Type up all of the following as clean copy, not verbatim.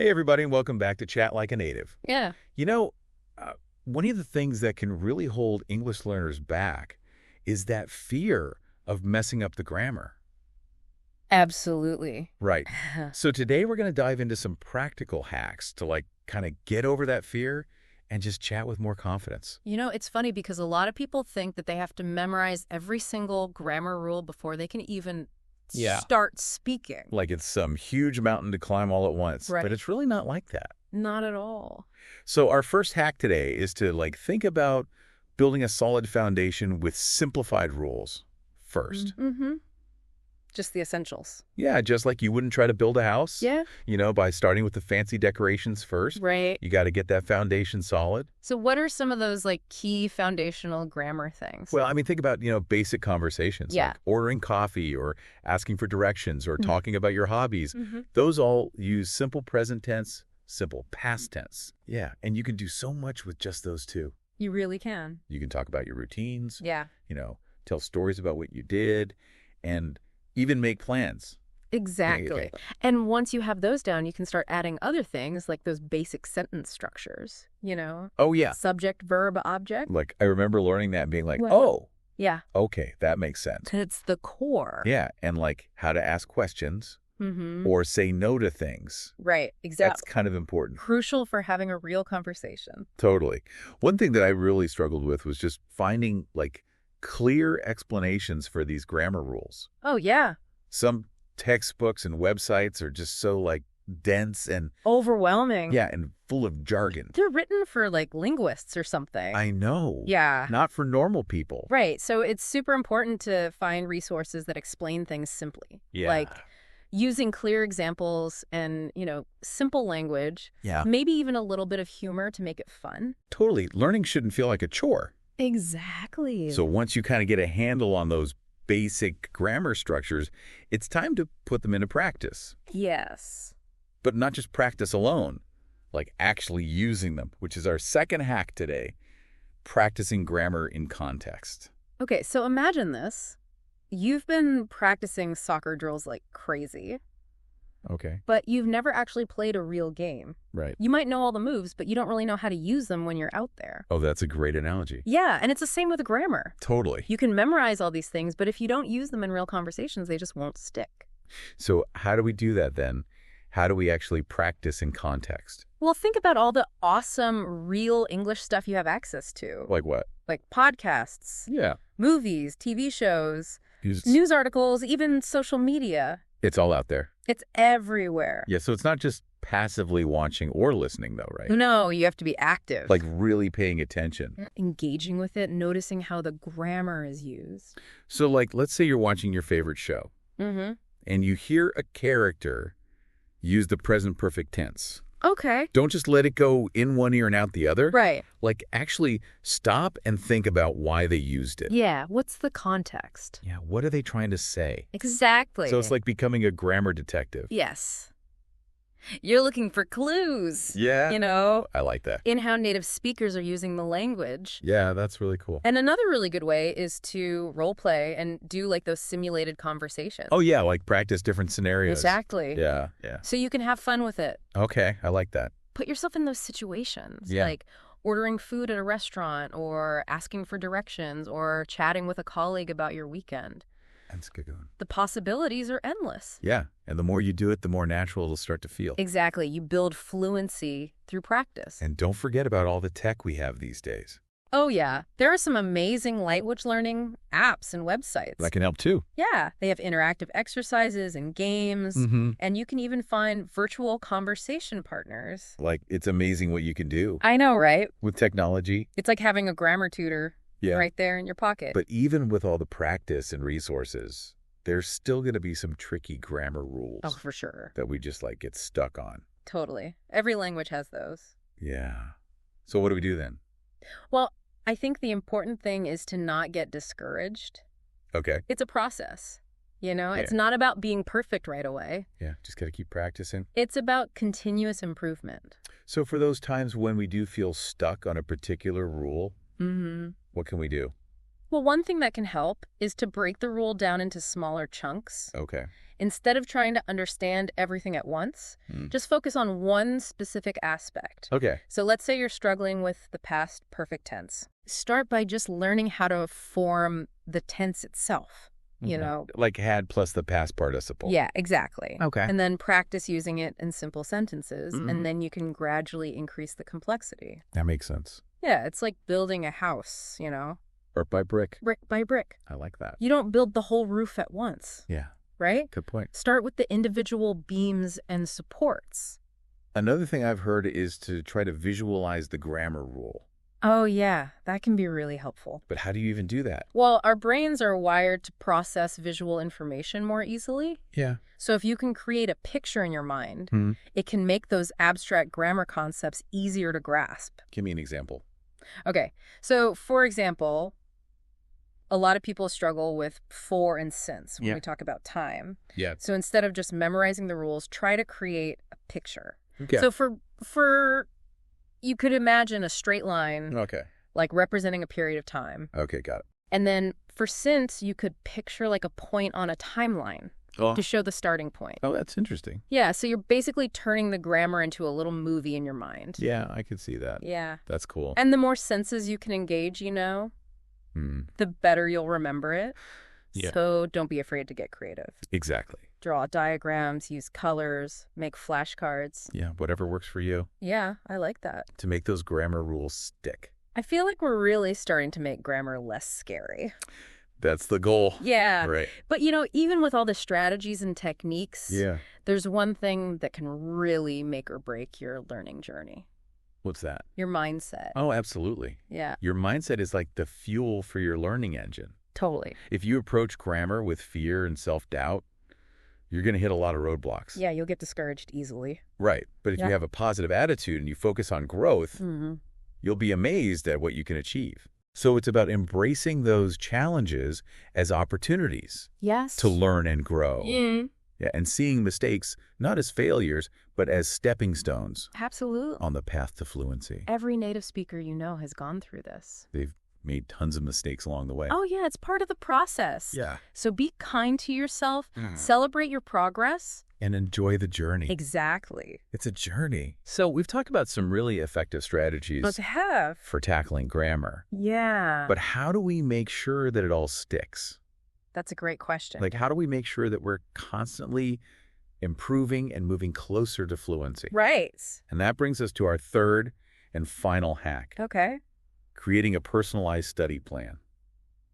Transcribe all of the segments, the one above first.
Hey, everybody, and welcome back to Chat Like a Native. Yeah, You know, uh, one of the things that can really hold English learners back is that fear of messing up the grammar. absolutely. Right. So today we're going to dive into some practical hacks to kind of get over that fear and just chat with more confidence. It's funny because a lot of people think that they have to memorize every single grammar rule before they can even Yeah. start speaking. Like it's some huge mountain to climb all at once, Right. but it's really not like that. Not at all. So our first hack today is to think about building a solid foundation with simplified rules first. Mm-hmm. Just the essentials. Yeah, just like you wouldn't try to build a house, Yeah. by starting with the fancy decorations first. Right. You got to get that foundation solid. So what are some of those key foundational grammar things? Well, I mean, think about, basic conversations. Yeah. Like ordering coffee or asking for directions or talking about your hobbies. Mm-hmm. Those all use simple present tense, simple past tense. Yeah, and you can do so much with just those two. You really can. You can talk about your routines, Yeah. Tell stories about what you did, and even make plans. Exactly. Okay. And once you have those down, you can start adding other things like those basic sentence structures, Oh, yeah. subject, verb, object. Like, I remember learning that and being like, Well- oh, Yeah. okay, that makes sense. It's the core. Yeah, and how to ask questions Mm-hmm. or say no to things. Right. That's Exactly. kind of important. Crucial for having a real conversation. Totally. One thing that I really struggled with was just finding clear explanations for these grammar rules. Oh, yeah. Some textbooks and websites are just so dense and Overwhelming. and full of jargon. They're written for linguists or something. I know. Yeah. Not for normal people. Right. So it's super important to find resources that explain things simply. Yeah. Like using clear examples and, simple language, Yeah. maybe even a little bit of humor to make it fun. Totally. Learning shouldn't feel like a chore. Exactly. So once you kind of get a handle on those basic grammar structures, it's time to put them into practice. Yes. But not just practice alone, actually using them, which is our second hack today, practicing grammar in context. Okay, so imagine this. You've been practicing soccer drills like crazy, Okay. but you've never actually played a real game. Right. You might know all the moves, but you don't really know how to use them when you're out there. Oh, that's a great analogy. Yeah, and it's the same with grammar. Totally. You can memorize all these things, but if you don't use them in real conversations, they just won't stick. So how do we do that then? How do we actually practice in context? Well, think about all the awesome real English stuff you have access to. Like what? Like podcasts, Yeah. movies, TV shows, It's news articles, even social media. all out there. It's everywhere. Yeah, so it's not just passively watching or listening though, right? No, you have to be active. Really paying attention. Engaging with it, noticing how the grammar is used. So let's say you're watching your favorite show Mm-hmm. and you hear a character use the present perfect tense. Okay. Don't just let it go in one ear and out the other. Right. Actually stop and think about why they used it. Yeah, what's the context? Yeah, what are they trying to say? Exactly. So it's like becoming a grammar detective. Yes. You're looking for clues. Yeah. I like that. In how native speakers are using the language. Yeah, that's really cool. And another really good way is to role play and do those simulated conversations. Oh, yeah, practice different scenarios. Exactly. Yeah. So you can have fun with it. Okay, I like that. Put yourself in those situations. Yeah. Like ordering food at a restaurant or asking for directions or chatting with a colleague about your weekend. That's a good one. The possibilities are endless. Yeah, and the more you do it, the more natural it'll start to feel. Exactly. You build fluency through practice. And don't forget about all the tech we have these days. Oh, yeah. There are some amazing language learning apps and websites. That can help too. Yeah. They have interactive exercises and games. Mm-hmm. And you can even find virtual conversation partners. It's amazing what you can do I know, right? with technology. It's like having a grammar tutor Yeah. right there in your pocket. But even with all the practice and resources, there's still going to be some tricky grammar rules Oh, for sure. that we just get stuck on. Totally. Every language has those. Yeah. So what do we do then? Well, I think the important thing is to not get discouraged. Okay. It's a process. It's not about being perfect right away. Yeah, just got to keep practicing. It's about continuous improvement. So for those times when we do feel stuck on a particular rule, Mm-hmm. what can we do? Well, one thing that can help is to break the rule down into smaller chunks. Okay. Instead of trying to understand everything at once, just focus on one specific aspect. Okay. So let's say you're struggling with the past perfect tense. Start by just learning how to form the tense itself, you know? Like had plus the past participle. Yeah, exactly. Okay. And then practice using it in simple sentences, and then you can gradually increase the complexity. That makes sense. Yeah, it's like building a house, you know? Brick by brick. Brick by brick. I like that. You don't build the whole roof at once, Yeah. right? Good point. Start with the individual beams and supports. Another thing I've heard is to try to visualize the grammar rule. Oh, yeah, that can be really helpful. But how do you even do that? Well, our brains are wired to process visual information more easily. Yeah. So if you can create a picture in your mind, Hmm. it can make those abstract grammar concepts easier to grasp. Give me an example. Okay, so for example, a lot of people struggle with for and since when Yeah. we talk about time. Yeah. So instead of just memorizing the rules, try to create a picture. Okay. So for you could imagine a straight line Okay. like representing a period of time. Okay, got it. And then for since, you could picture like a point on a timeline Oh. to show the starting point. Oh, that's interesting. Yeah, so you're basically turning the grammar into a little movie in your mind. Yeah, I could see that. Yeah. That's cool. And the more senses you can engage, you know, Hmm. the better you'll remember it. Yeah. So don't be afraid to get creative. Exactly. Draw diagrams, use colors, make flashcards. Yeah, whatever works for you Yeah, I like that. to make those grammar rules stick. I feel like we're really starting to make grammar less scary. That's the goal. Yeah. Right. But, you know, even with all the strategies and techniques, Yeah. there's one thing that can really make or break your learning journey. What's that? Your mindset. Oh, absolutely. Yeah, Your mindset is like the fuel for your learning engine. totally. If you approach grammar with fear and self-doubt, you're going to hit a lot of roadblocks. Yeah, you'll get discouraged easily. Right. But if Yeah. you have a positive attitude and you focus on growth, Mm-hmm. you'll be amazed at what you can achieve. So it's about embracing those challenges as opportunities Yes. to learn and grow. Mm, Yeah, and seeing mistakes not as failures, but as stepping stones absolutely. on the path to fluency. Every native speaker you know has gone through this. They've made tons of mistakes along the way. Oh, yeah, it's part of the process. Yeah. So be kind to yourself, Mm. celebrate your progress. And enjoy the journey. Exactly. It's a journey. So we've talked about some really effective strategies But to have. for tackling grammar. Yeah. But how do we make sure that it all sticks? That's a great question. Like, how do we make sure that we're constantly improving and moving closer to fluency? Right. And that brings us to our third and final hack, Okay. creating a personalized study plan.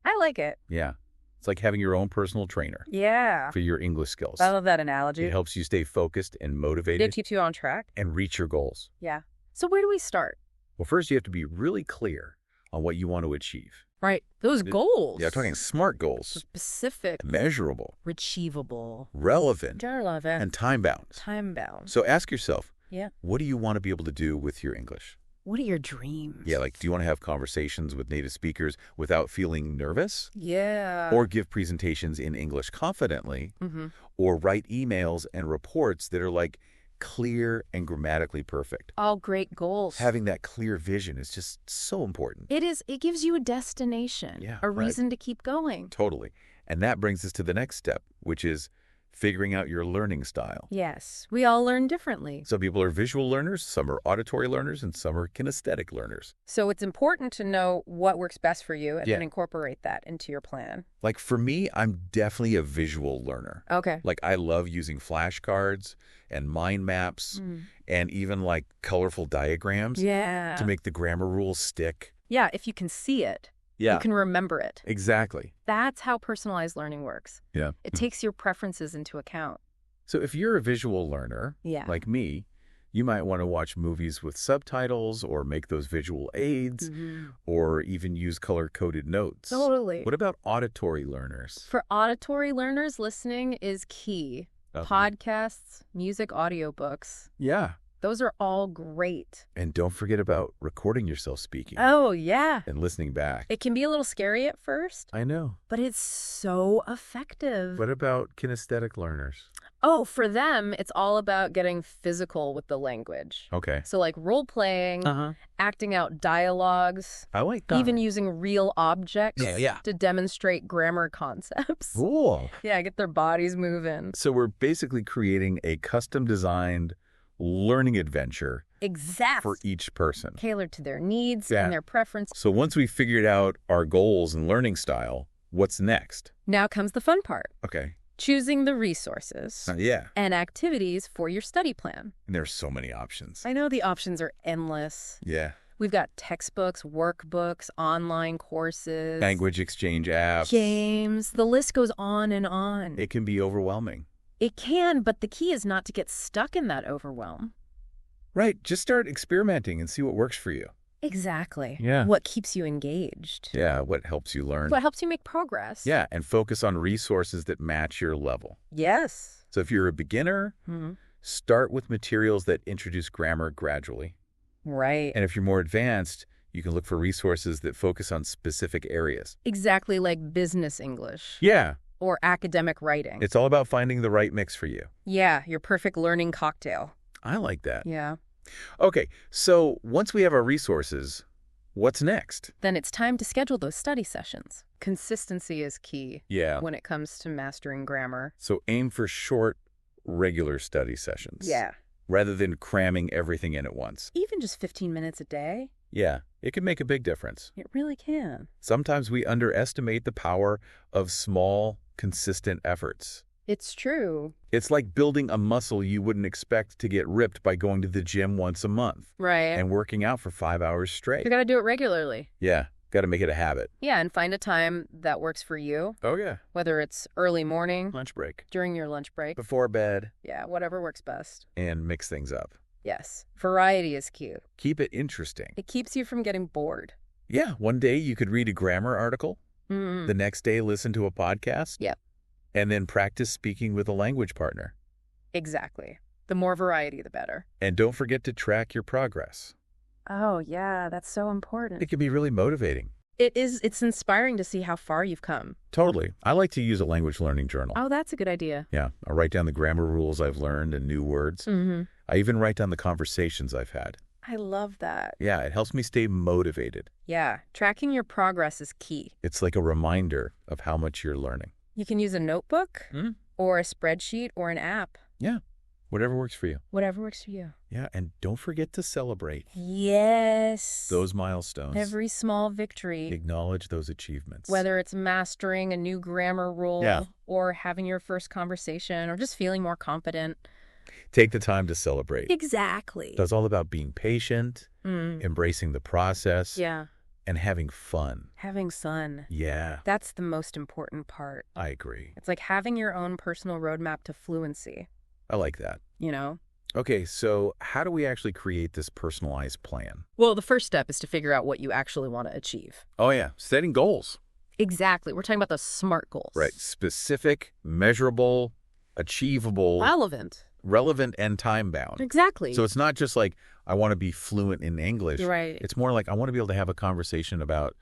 I like it. Yeah. It's like having your own personal trainer Yeah. for your English skills. I love that analogy. It helps you stay focused and It motivated keeps you on track. and reach your goals. Yeah. So where do we start? Well, first you have to be really clear on what you want to achieve. Right. Those goals. Yeah, talking smart goals, Specific. measurable, Achievable. relevant, Relevant. and time-bound. Time-bound. So ask yourself, Yeah. what do you want to be able to do with your English? What are your dreams? Yeah, like, do you want to have conversations with native speakers without feeling nervous? Yeah. Or give presentations in English confidently? Mm-hmm. Or write emails and reports that are like clear and grammatically perfect? All great goals. Having that clear vision is just so important. It is. It gives you a destination. Yeah, A right. reason to keep going. Totally. And that brings us to the next step, which is figuring out your learning style. Yes. We all learn differently. Some people are visual learners, some are auditory learners, and some are kinesthetic learners. So it's important to know what works best for you and Yeah. then incorporate that into your plan. Like for me, I'm definitely a visual learner. Okay. Like I love using flashcards and mind maps and even like colorful diagrams Yeah. to make the grammar rules stick. Yeah, if you can see it, you can remember it. Exactly. That's how personalized learning works. Yeah. It takes your preferences into account. So if you're a visual learner, Yeah. like me, you might want to watch movies with subtitles or make those visual aids or even use color-coded notes. Totally. What about auditory learners? For auditory learners, listening is key. Podcasts, music, audiobooks. Yeah. Those are all great. And don't forget about recording yourself speaking Oh, yeah. and listening back. It can be a little scary at first, I know. but it's so effective. What about kinesthetic learners? Oh, for them, it's all about getting physical with the language. Okay. So like role-playing, acting out dialogues, I like that. even using real objects Yeah. to demonstrate grammar concepts. Cool. Yeah, get their bodies moving. So we're basically creating a custom-designed learning adventure Exactly. for each person. Tailored to their needs Yeah. and their preferences. So once we've figured out our goals and learning style, what's next? Now comes the fun part. Okay. Choosing the resources Yeah. and activities for your study plan. And there's so many options. I know the options are endless. Yeah. We've got textbooks, workbooks, online courses, Language exchange apps. games. The list goes on and on. It can be overwhelming. It can, but the key is not to get stuck in that overwhelm. Right. Just start experimenting and see what works for you. Exactly. Yeah. What keeps you engaged? Yeah. What helps you learn. What helps you make progress? Yeah. And focus on resources that match your level. Yes. So if you're a beginner, start with materials that introduce grammar gradually. Right. And if you're more advanced, you can look for resources that focus on specific areas. Exactly like business English Yeah. or academic writing. It's all about finding the right mix for you. Yeah, your perfect learning cocktail. I like that. Yeah. Okay. So once we have our resources, what's next? Then it's time to schedule those study sessions. Consistency is key Yeah. when it comes to mastering grammar. So aim for short, regular study sessions. Yeah. Rather than cramming everything in at once. Even just 15 minutes a day, Yeah. It can make a big difference. it really can. Sometimes we underestimate the power of small, consistent efforts. It's true. It's like building a muscle you wouldn't expect to get ripped by going to the gym once a month Right. and working out for 5 hours straight. You got to do it regularly. Yeah. Got to make it a habit. Yeah, and find a time that works for you, Oh, yeah. whether it's early morning, Lunch break. during your lunch break. Before bed, Yeah, whatever works best. and mix things up. Yes. Variety is key. Keep it interesting. It keeps you from getting bored. Yeah. One day you could read a grammar article. Mm. The next day listen to a podcast. Yep. And then practice speaking with a language partner. Exactly. The more variety, the better. And don't forget to track your progress. Oh, yeah, that's so It important. can be really motivating. It's inspiring to see how far you've come. Totally. I like to use a language learning journal. Oh, that's a good idea. Yeah. I write down the grammar rules I've learned and new words. Mm-hmm. I even write down the conversations I've had. I love that. Yeah, it helps me stay motivated. Yeah, tracking your progress is key. It's like a reminder of how much you're learning. You can use a notebook Hmm? or a spreadsheet or an app. Yeah. Whatever works for you. Whatever works for you. Yeah. And don't forget to celebrate Yes. those milestones. Every small victory, Acknowledge those achievements. whether it's mastering a new grammar rule Yeah. or having your first conversation or just feeling more confident. Take the time to celebrate. Exactly. It's all about being patient, embracing the process, Yeah. and having fun. Having fun. Yeah, That's the most important part. I agree. It's like having your own personal roadmap to fluency, I like that. you know? Okay, so how do we actually create this personalized plan? Well, the first step is to figure out what you actually want to achieve. Oh, yeah, setting goals. Exactly. We're talking about the SMART goals. Right, specific, measurable, achievable, relevant, and time-bound. Exactly. So it's not just like, I want to be fluent in English. Right. It's more like, I want to be able to have a conversation about,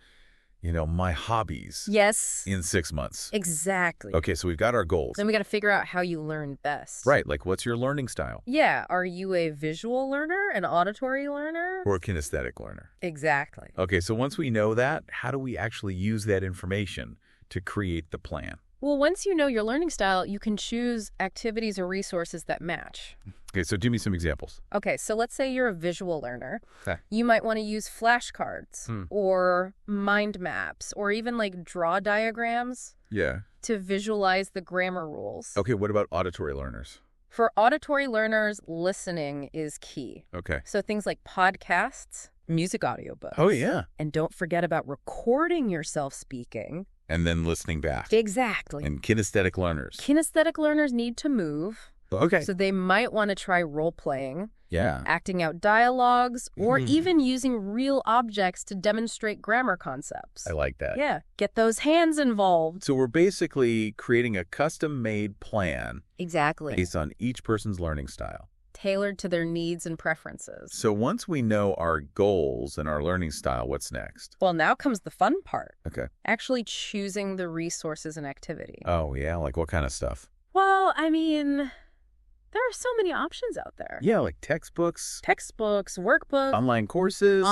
my hobbies Yes. in 6 months. Exactly. Okay, so we've got our goals. Then we got to figure out how you learn best. Right, like what's your learning style? Yeah. Are you a visual learner, an auditory learner? Or a kinesthetic learner. Exactly. Okay, so once we know that, how do we actually use that information to create the plan? Well, once you know your learning style, you can choose activities or resources that match. Okay, so give me some examples. Okay, so let's say you're a visual learner. Okay. You might want to use flashcards or mind maps or even like draw diagrams Yeah. to visualize the grammar rules. Okay, what about auditory learners? For auditory learners, listening is key. Okay. So things like podcasts, music audiobooks. Oh, yeah. And don't forget about recording yourself speaking. And then listening back. Exactly. And kinesthetic learners. Kinesthetic learners need to move. Okay. So they might want to try role-playing, Yeah. acting out dialogues, or even using real objects to demonstrate grammar concepts. I like that. Yeah, get those hands involved. So we're basically creating a custom-made plan Exactly. based on each person's learning style. tailored to their needs and preferences. So once we know our goals and our learning style, what's next? Well, now comes the fun part. Okay. Actually choosing the resources and activity. Oh, yeah? Like what kind of stuff? Well, I mean, there are so many options out there. Yeah, like textbooks, Textbooks, workbooks, online courses,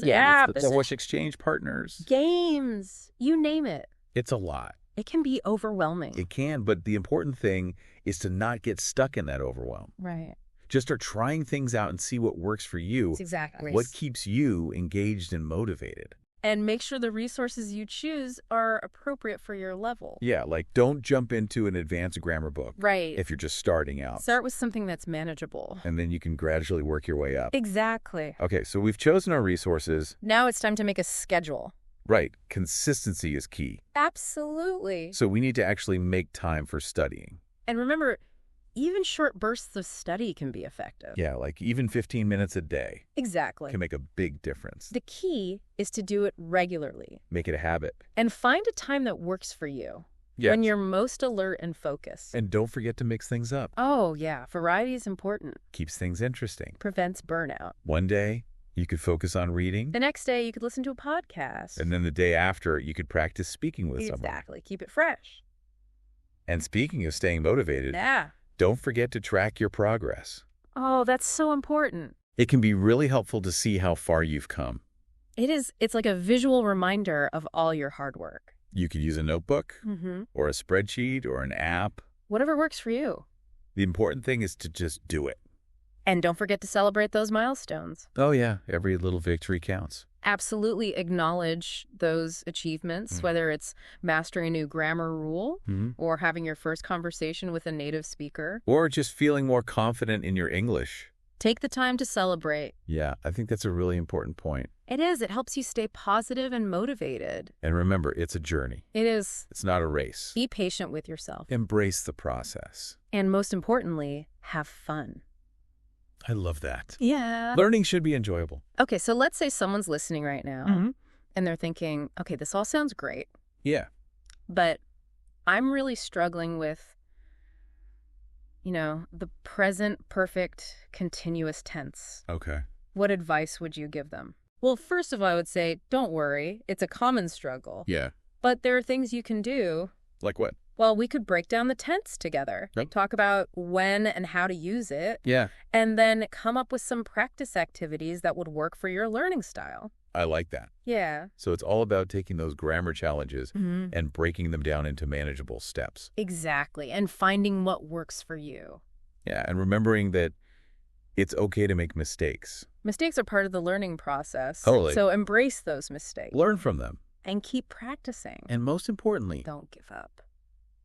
apps, the Wish Exchange partners. games, you name it. It's a lot. It can be overwhelming. It can, but the important thing is to not get stuck in that overwhelm. Right. Just start trying things out and see what works for you. That's exactly. What keeps you engaged and motivated. And make sure the resources you choose are appropriate for your level. Yeah, like don't jump into an advanced grammar book Right. if you're just starting out. Start with something that's manageable. And then you can gradually work your way up. Exactly. Okay, so we've chosen our resources. Now it's time to make a schedule. Right, consistency is key. Absolutely. So we need to actually make time for studying. And remember, even short bursts of study can be effective. Yeah, like even 15 minutes a day Exactly. can make a big difference. The key is to do it regularly Make it a habit. and find a time that works for you Yes. when you're most alert and focused. And don't forget to mix things up. Oh, yeah. Variety is important. Keeps things interesting. Prevents burnout. One day, you could focus on reading. The next day, you could listen to a podcast. And then the day after, you could practice speaking with someone. Exactly. Keep it fresh. And speaking of staying motivated, Yeah. don't forget to track your progress. Oh, that's so important. It can be really helpful to see how far you've come. It is. It's like a visual reminder of all your hard work. You could use a notebook Mm-hmm. or a spreadsheet or an app. Whatever works for you. The important thing is to just do it. And don't forget to celebrate those milestones. Oh, yeah. Every little victory counts. Absolutely acknowledge those achievements, whether it's mastering a new grammar rule or having your first conversation with a native speaker. Or just feeling more confident in your English. Take the time to celebrate. Yeah, I think that's a really important point. It is. It helps you stay positive and motivated. And remember, it's a journey. It is. It's not a race. Be patient with yourself. Embrace the process. And most importantly, have fun. I love that. Yeah. Learning should be enjoyable. Okay, so let's say someone's listening right now and they're thinking, okay, this all sounds great, Yeah. but I'm really struggling with, the present perfect continuous tense. Okay. What advice would you give them? Well, first of all, I would say, don't worry. It's a common struggle. Yeah. But there are things you can do. Like what? Well, we could break down the tense together, Yep. talk about when and how to use it, Yeah. and then come up with some practice activities that would work for your learning style. I like that. Yeah. So it's all about taking those grammar challenges Mm-hmm. and breaking them down into manageable steps. Exactly. And finding what works for you. Yeah. And remembering that it's okay to make mistakes. Mistakes are part of the learning process. Totally. So embrace those mistakes Learn from them. and keep practicing. And most importantly, Don't give up.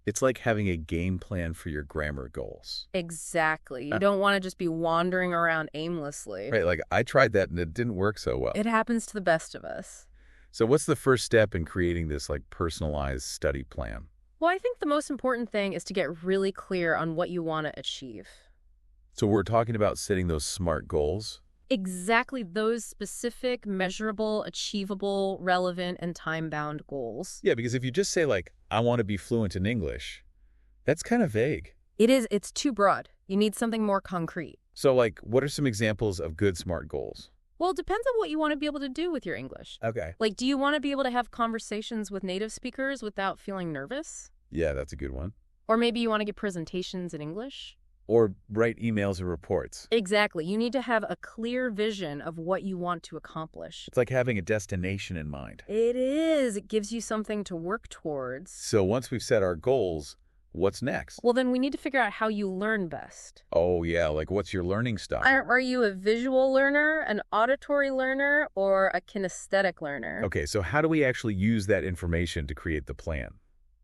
it's like having a game plan for your grammar goals. Exactly. You don't want to just be wandering around aimlessly. Right? Like I tried that and it didn't work so well. It happens to the best of us. So what's the first step in creating this like personalized study plan? Well, I think the most important thing is to get really clear on what you want to achieve. So we're talking about setting those SMART goals. Exactly those specific, measurable, achievable, relevant, and time-bound goals. Yeah, because if you just say like, I want to be fluent in English, that's kind of vague. It's too broad. You need something more concrete. So like, what are some examples of good SMART goals? Well, it depends on what you want to be able to do with your English. Okay. Like, do you want to be able to have conversations with native speakers without feeling nervous? Yeah, that's a good one. Or maybe you want to give presentations in English? Or write emails or reports. Exactly. You need to have a clear vision of what you want to accomplish. It's like having a destination in mind. It is. It gives you something to work towards. So once we've set our goals, what's next? Well, then we need to figure out how you learn best. Oh, yeah, like what's your learning style? Are you a visual learner, an auditory learner, or a kinesthetic learner? Okay, so how do we actually use that information to create the plan?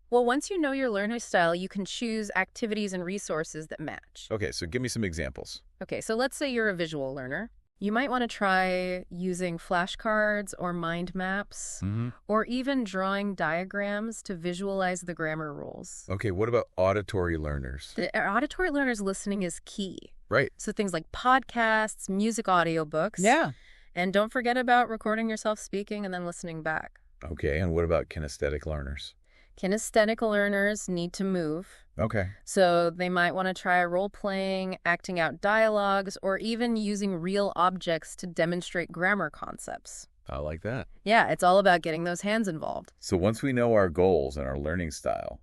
Well, once you know your learning style, you can choose activities and resources that match. Okay, so give me some examples. Okay, so let's say you're a visual learner. You might want to try using flashcards or mind maps, or even drawing diagrams to visualize the grammar rules. Okay, what about auditory learners? The auditory learners listening is key. Right. So things like podcasts, music audiobooks. And don't forget about recording yourself speaking and then listening back. Okay, and what about kinesthetic learners? Kinesthetic learners need to move. Okay. So they might want to try role-playing, acting out dialogues, or even using real objects to demonstrate grammar concepts. I like that. Yeah, it's all about getting those hands involved. So once we know our goals and our learning style,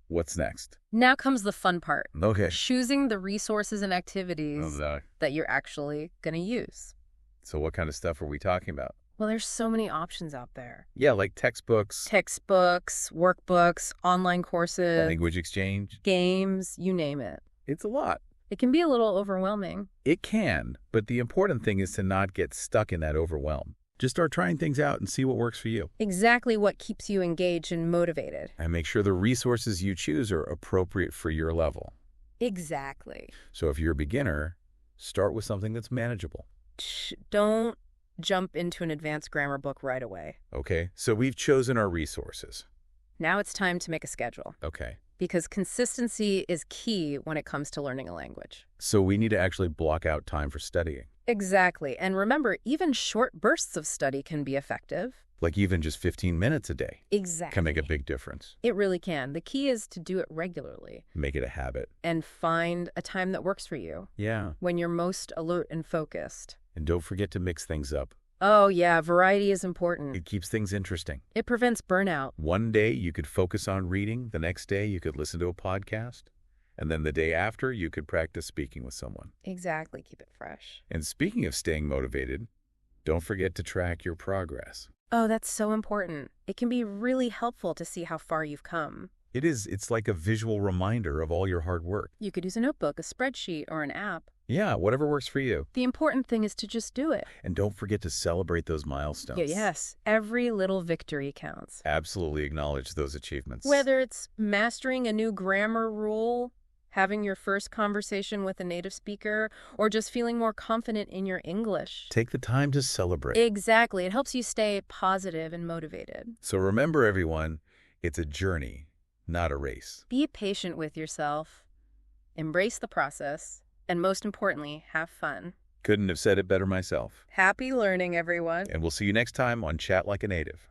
what's next? Now comes the fun part. Okay. Choosing the resources and activities Oh, that you're actually going to use. so what kind of stuff are we talking about? Well, there's so many options out there. Yeah, like textbooks, Textbooks, workbooks, online courses, language exchange. games, you name it. It's a lot. It can be a little overwhelming. It can, but the important thing is to not get stuck in that overwhelm. Just start trying things out and see what works for you. Exactly what keeps you engaged and motivated. And make sure the resources you choose are appropriate for your level. Exactly. So if you're a beginner, start with something that's manageable. Don't jump into an advanced grammar book right away. Okay, so we've chosen our resources. Now it's time to make a schedule, Okay, because consistency is key when it comes to learning a language. so we need to actually block out time for studying. Exactly. And remember, even short bursts of study can be effective. Like even just 15 minutes a day Exactly. can make a big difference. It really can. The key is to do it regularly Make it a habit. and find a time that works for you Yeah, when you're most alert and focused. and don't forget to mix things up. Oh, yeah, variety is important. It keeps things interesting. It prevents burnout. One day you could focus on reading, the next day you could listen to a podcast, and then the day after you could practice speaking with someone. Exactly. Keep it fresh. And speaking of staying motivated, don't forget to track your progress. Oh, that's so important. It can be really helpful to see how far you've come. It's like a visual reminder of all your hard work. You could use a notebook, a spreadsheet, or an app. Yeah, whatever works for you. The important thing is to just do it. And don't forget to celebrate those milestones. Yes, every little victory counts. Absolutely acknowledge those achievements. Whether it's mastering a new grammar rule, having your first conversation with a native speaker, or just feeling more confident in your English. Take the time to celebrate. Exactly. It helps you stay positive and motivated. So remember, everyone, it's a journey, not a race. Be patient with yourself, embrace the process, and most importantly, have fun. Couldn't have said it better myself. Happy learning, everyone. And we'll see you next time on Chat Like a Native.